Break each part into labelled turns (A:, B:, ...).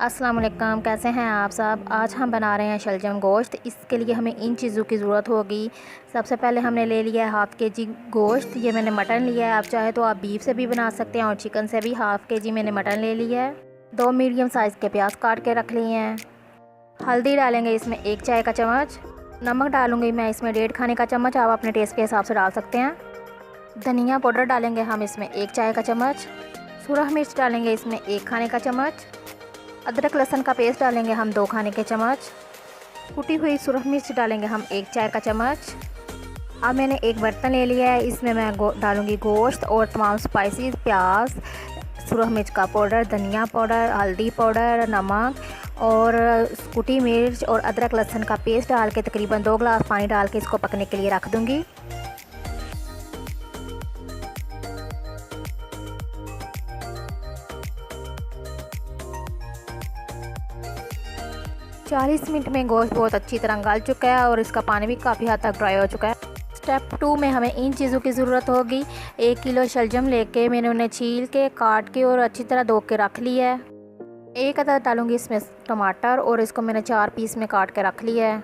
A: अस्सलाम वालेकुम, कैसे हैं आप सब। आज हम बना रहे हैं शलजम गोश्त। इसके लिए हमें इन चीज़ों की ज़रूरत होगी। सबसे पहले हमने ले लिया है हाफ़ के जी गोश्त। ये मैंने मटन लिया है, आप चाहे तो आप बीफ से भी बना सकते हैं और चिकन से भी। हाफ़ के जी मैंने मटन ले लिया है। 2 मीडियम साइज़ के प्याज काट के रख लिए हैं। हल्दी डालेंगे इसमें 1 चाय का चम्मच। नमक डालूँगी मैं इसमें 1.5 खाने का चम्मच, आप अपने टेस्ट के हिसाब से डाल सकते हैं। धनिया पाउडर डालेंगे हम इसमें 1 चाय का चम्मच। सुरख मिर्च डालेंगे इसमें 1 खाने का चम्मच। अदरक लहसुन का पेस्ट डालेंगे हम 2 खाने के चम्मच। कुटी हुई सुरख मिर्च डालेंगे हम 1 चाय का चम्मच। अब मैंने एक बर्तन ले लिया है, इसमें मैं डालूँगी गोश्त और तमाम स्पाइसेस, प्याज, सुरख मिर्च का पाउडर, धनिया पाउडर, हल्दी पाउडर, नमक और कुटी मिर्च और अदरक लहसुन का पेस्ट डाल के तकरीबन 2 गिलास पानी डाल के इसको पकने के लिए रख दूँगी। चालीस मिनट में गोश्त बहुत अच्छी तरह गल चुका है और इसका पानी भी काफ़ी हद तक ड्राई हो चुका है। स्टेप 2 में हमें इन चीज़ों की ज़रूरत होगी। 1 किलो शलजम लेके मैंने उन्हें छील के, काट के और अच्छी तरह धो के रख लिया है। 1 अदद डालूँगी इसमें टमाटर और इसको मैंने 4 पीस में काट के रख लिया है।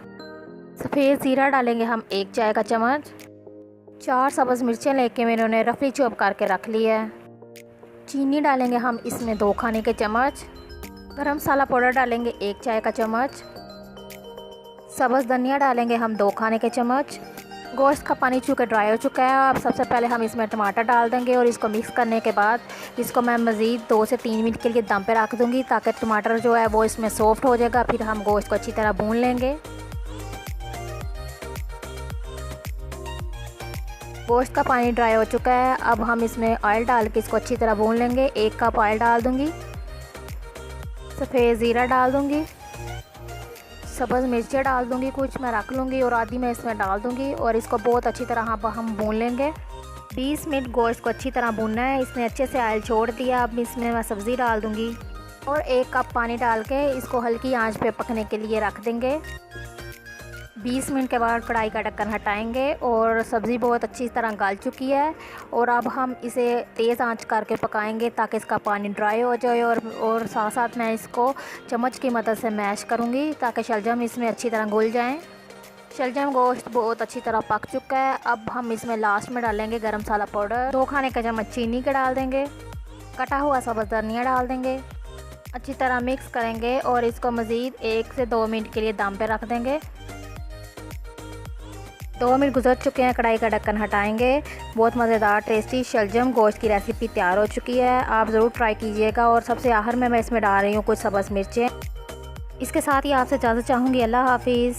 A: सफ़ेद ज़ीरा डालेंगे हम 1 चाय का चम्मच। 4 सब्ज़ मिर्चें लेके मैंने उन्हें रफली चॉप करके रख लिया है। चीनी डालेंगे हम इसमें 2 खाने के चम्मच। गरम मसाला पाउडर डालेंगे 1 चाय का चम्मच। सब्ज़ धनिया डालेंगे हम 2 खाने के चम्मच। गोश्त का पानी चूँकि ड्राई हो चुका है, अब सबसे पहले हम इसमें टमाटर डाल देंगे और इसको मिक्स करने के बाद इसको मैं मज़ीद 2 से 3 मिनट के लिए दम पे रख दूँगी ताकि टमाटर जो है वो इसमें सॉफ्ट हो जाएगा। फिर हम गोश्त को अच्छी तरह भून लेंगे। गोश्त का पानी ड्राई हो चुका है, अब हम इसमें ऑयल डाल के इसको अच्छी तरह भून लेंगे। 1 कप ऑयल डाल दूँगी। सफ़ेद ज़ीरा डाल दूँगी। सब्ज़ मिर्चें डाल दूँगी, कुछ मैं रख लूँगी और आधी मैं इसमें डाल दूँगी और इसको बहुत अच्छी तरह हम भून लेंगे। 20 मिनट गोश्त को अच्छी तरह भूनना है। इसने अच्छे से ऑयल छोड़ दिया। अब इसमें मैं सब्ज़ी डाल दूँगी और 1 कप पानी डाल के इसको हल्की आंच पे पकने के लिए रख देंगे। 20 मिनट के बाद कढ़ाई का ढक्कन हटाएंगे और सब्ज़ी बहुत अच्छी तरह गल चुकी है और अब हम इसे तेज़ आंच करके पकाएंगे ताकि इसका पानी ड्राई हो जाए और साथ साथ मैं इसको चम्मच की मदद से मैश करूँगी ताकि शलजम इसमें अच्छी तरह घुल जाएं। शलजम गोश्त बहुत अच्छी तरह पक चुका है। अब हम इसमें लास्ट में डालेंगे गरम मसाला पाउडर, 2 खाने का चम्मच चीनी के डाल देंगे, कटा हुआ सब्ज़ धनिया डाल देंगे, अच्छी तरह मिक्स करेंगे और इसको मज़ीद 1 से 2 मिनट के लिए दम पे रख देंगे। 2 मिनट गुजर चुके हैं, कढ़ाई का ढक्कन हटाएंगे। बहुत मज़ेदार टेस्टी शलजम गोश्त की रेसिपी तैयार हो चुकी है, आप ज़रूर ट्राई कीजिएगा। और सबसे आखिर में मैं इसमें डाल रही हूँ कुछ सब्ज़ मिर्चें। इसके साथ ही आपसे इजाज़त चाहूँगी। अल्लाह हाफिज़।